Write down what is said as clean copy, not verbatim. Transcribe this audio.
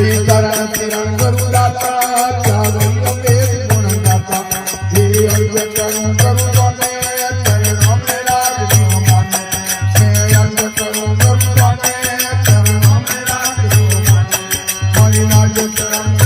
करण किरण गुरु दाता चारों वेद गुण गाता हे अर्ज करूं गुरु ने चरणों में राज जो माने हे अर्ज करूं गुरु ने चरणों में राज जो माने हरि राज चरण